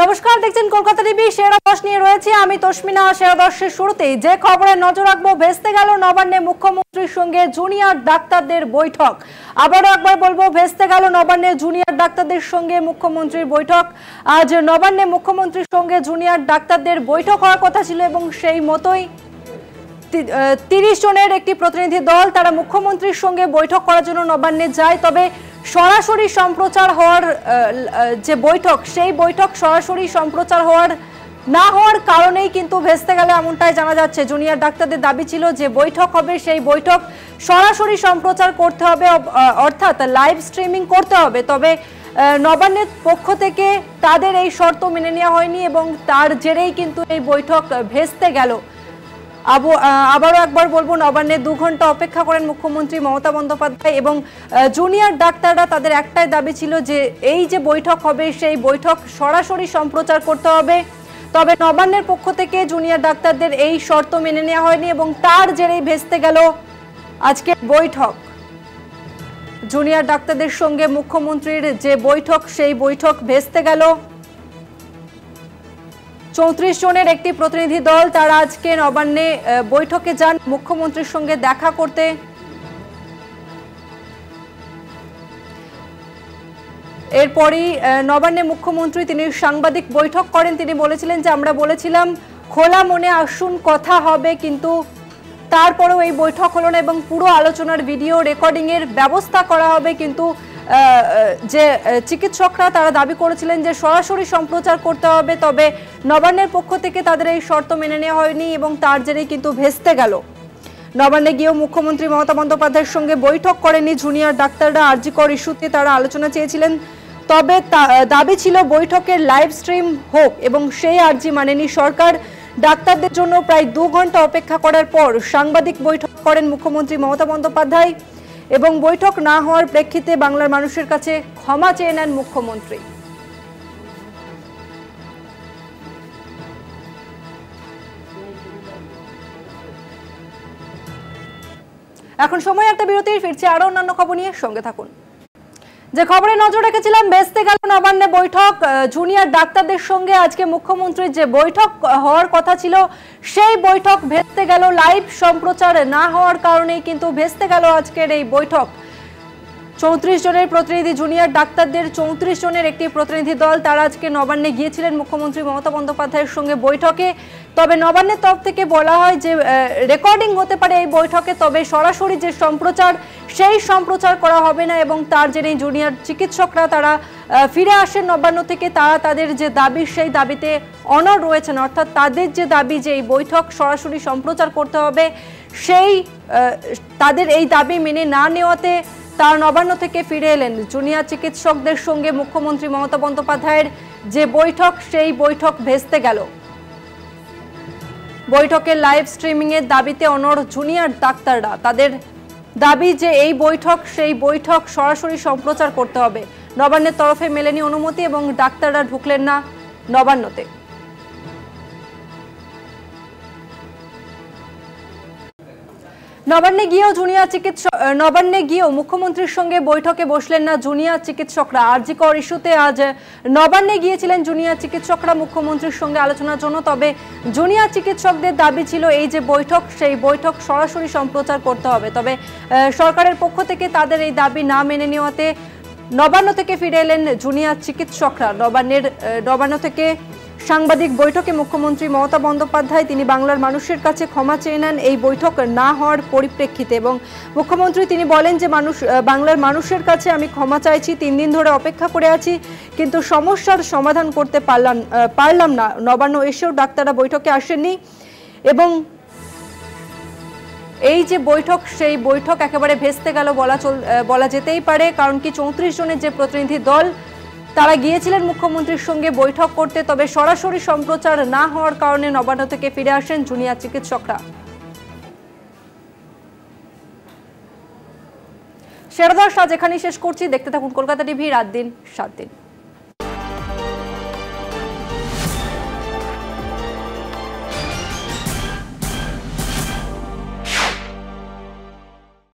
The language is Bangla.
নমস্কার, দেখছেন কলকাতা টিভি। সেরা দশ নিয়ে রয়েছে আমি তসমিনা। সেরা দশের শুরুতেই যে খবরে নজর রাখবো, ভেস্তে গেল নবান্নে মুখ্যমন্ত্রীর সঙ্গে জুনিয়র ডাক্তারদের বৈঠক। আবারও একবার বলবো, ভেস্তে গেল নবান্নে জুনিয়র ডাক্তারদের সঙ্গে মুখ্যমন্ত্রীর বৈঠক। আজ নবান্নে মুখ্যমন্ত্রীর সঙ্গে জুনিয়র ডাক্তারদের বৈঠক হওয়ার কথা ছিল এবং সেই মতোই 30 জনের একটি প্রতিনিধি দল তারা মুখ্যমন্ত্রীর সঙ্গে বৈঠক করার জন্য নবান্নে যায়। তবে সরাসরি সম্প্রচার হওয়ার যে বৈঠক, সেই বৈঠক সরাসরি সম্প্রচার না হওয়ার কারণেই কিন্তু ভেস্তে গেল এমনটাই জানা যাচ্ছে। জুনিয়র ডাক্তারদের দাবি ছিল যে বৈঠক হবে, সেই বৈঠক সরাসরি সম্প্রচার করতে হবে, অর্থাৎ লাইভ স্ট্রিমিং করতে হবে। তবে নবান্নের পক্ষ থেকে তাদের এই শর্ত মেনে নেওয়া হয়নি এবং তার জেরেই কিন্তু এই বৈঠক ভেস্তে গেল। আবারও একবার বলবো, নবান্নে 2 ঘন্টা অপেক্ষা করেন মুখ্যমন্ত্রী মমতা বন্দ্যোপাধ্যায় এবং জুনিয়র ডাক্তাররা তাদের একটাই দাবি ছিল যে এই যে বৈঠক হবে, সেই বৈঠক সরাসরি সম্প্রচার করতে হবে। তবে নবান্নের পক্ষ থেকে জুনিয়র ডাক্তারদের এই শর্ত মেনে নেওয়া হয়নি এবং তার জেরেই ভেস্তে গেল আজকের বৈঠক। জুনিয়র ডাক্তারদের সঙ্গে মুখ্যমন্ত্রীর যে বৈঠক, সেই বৈঠক ভেস্তে গেল। 34 জনের একটি প্রতিনিধি দল তারা আজকে নবান্নে বৈঠকে যান মুখ্যমন্ত্রীর সঙ্গে দেখা করতে। এরপরই নবান্নে মুখ্যমন্ত্রী তিনি সাংবাদিক বৈঠক করেন। তিনি বলেছিলেন যে আমরা বলেছিলাম খোলা মনে আসুন, কথা হবে, কিন্তু তারপরেও এই বৈঠক হলো না এবং পুরো আলোচনার ভিডিও রেকর্ডিং এর ব্যবস্থা করা হবে। কিন্তু যে চিকিৎসকরা তারা দাবি করেছিলেন যে সরাসরি সম্প্রচার করতে হবে, তবে নবান্নের পক্ষ থেকে তাদের এই শর্ত মেনে নেওয়া হয়নি এবং তার জেরেই কিন্তু ভেস্তে গেল। নবান্নে গিয়েও মুখ্যমন্ত্রী মমতা বন্দ্যোপাধ্যায়ের সঙ্গে বৈঠক করেনি জুনিয়র ডাক্তাররা। আরজিকর ইস্যুতে তারা আলোচনা চেয়েছিলেন, তবে দাবি ছিল বৈঠকের লাইভ স্ট্রিম হোক এবং সেই আর্জি মানেনি সরকার। ডাক্তারদের জন্য প্রায় 2 ঘন্টা অপেক্ষা করার পর সাংবাদিক বৈঠক করেন মুখ্যমন্ত্রী মমতা বন্দ্যোপাধ্যায় এবং বৈঠক না হওয়ার প্রেক্ষিতে বাংলার মানুষের কাছে ক্ষমা চেয়ে নেন মুখ্যমন্ত্রী। এখন সময় একটা বিরতির, ফিরছে আরো অন্যান্য খবর নিয়ে, সঙ্গে থাকুন। যে খবরে নজর রেখেছিলাম, ভেস্তে গেল নবান্নে বৈঠক। জুনিয়র ডাক্তারদের সঙ্গে আজকে মুখ্যমন্ত্রীর যে বৈঠক হওয়ার কথা ছিল, সেই বৈঠক ভেস্তে গেল। লাইভ সম্প্রচার না হওয়ার কারণেই কিন্তু ভেস্তে গেল আজকের এই বৈঠক। 34 জনের প্রতিনিধি, জুনিয়র ডাক্তারদের 34 জনের একটি প্রতিনিধি দল তারা আজকে নবান্নে গিয়েছিলেন মুখ্যমন্ত্রী মমতা বন্দ্যোপাধ্যায়ের সঙ্গে বৈঠকে। তবে নবান্নের তরফ থেকে বলা হয় যে রেকর্ডিং হতে পারে এই বৈঠকে, তবে সরাসরি যে সম্প্রচার, সেই সম্প্রচার করা হবে না এবং তার জেরেই জুনিয়র চিকিৎসকরা তারা ফিরে আসেন নবান্ন থেকে। তারা তাদের যে দাবি, সেই দাবিতে অনড় রয়েছেন, অর্থাৎ তাদের যে দাবি যে এই বৈঠক সরাসরি সম্প্রচার করতে হবে, সেই তাদের এই দাবি মেনে না নেওয়াতে তার নবান্ন থেকে ফিরে এলেন। জুনিয়র চিকিৎসকদের সঙ্গে মুখ্যমন্ত্রী মমতা বন্দ্যোপাধ্যায়ের যে বৈঠক, সেই বৈঠক ভেস্তে গেল। বৈঠকের লাইভ স্ট্রিমিং এর দাবিতে অনড় জুনিয়র ডাক্তাররা। তাদের দাবি যে এই বৈঠক, সেই বৈঠক সরাসরি সম্প্রচার করতে হবে। নবান্নের তরফে মেলেনি অনুমতি এবং ডাক্তাররা ঢুকলেন না নবান্নতে। নবান্নে গিয়েও মুখ্যমন্ত্রীর সঙ্গে বৈঠকে বসলেন না জুনিয়র চিকিৎসকরা। আরজিকর ইস্যুতে আজ নবান্নে গিয়েছিলেন জুনিয়র চিকিৎসকরা মুখ্যমন্ত্রীর সঙ্গে আলোচনার জন্য। তবে জুনিয়র চিকিৎসকদের দাবি ছিল এই যে বৈঠক, সেই বৈঠক সরাসরি সম্প্রচার করতে হবে। তবে সরকারের পক্ষ থেকে তাদের এই দাবি না মেনে নেওয়াতে নবান্ন থেকে ফিরে এলেন জুনিয়র চিকিৎসকরা। নবান্ন থেকে সাংবাদিক বৈঠকে মুখ্যমন্ত্রী মমতা বন্দ্যোপাধ্যায় তিনি বাংলার মানুষের কাছে ক্ষমা চেয়ে নেন এই বৈঠক না হওয়ার পরিপ্রেক্ষিতে এবং মুখ্যমন্ত্রী তিনি বলেন যে বাংলার মানুষের কাছে আমি ক্ষমা চাইছি, 3 দিন ধরে অপেক্ষা করে আছি, কিন্তু সমস্যার সমাধান করতে পারলাম না। নবান্ন এসেও ডাক্তাররা বৈঠকে আসেননি এবং এই যে বৈঠক, সেই বৈঠক একেবারে ভেস্তে গেল বলা যেতেই পারে। কারণ কি 34 জনের যে প্রতিনিধি দল তারা গিয়েছিলেন মুখ্যমন্ত্রীর সঙ্গে বৈঠক করতে, তবে সরাসরি সম্প্রচার না হওয়ার কারণে নবান্ন থেকে ফিরে আসেন জুনিয়র চিকিৎসকরা। সেরা দশ আজ এখানেই শেষ করছি। দেখতে থাকুন কলকাতা টিভি, রাত দিন 7 দিন।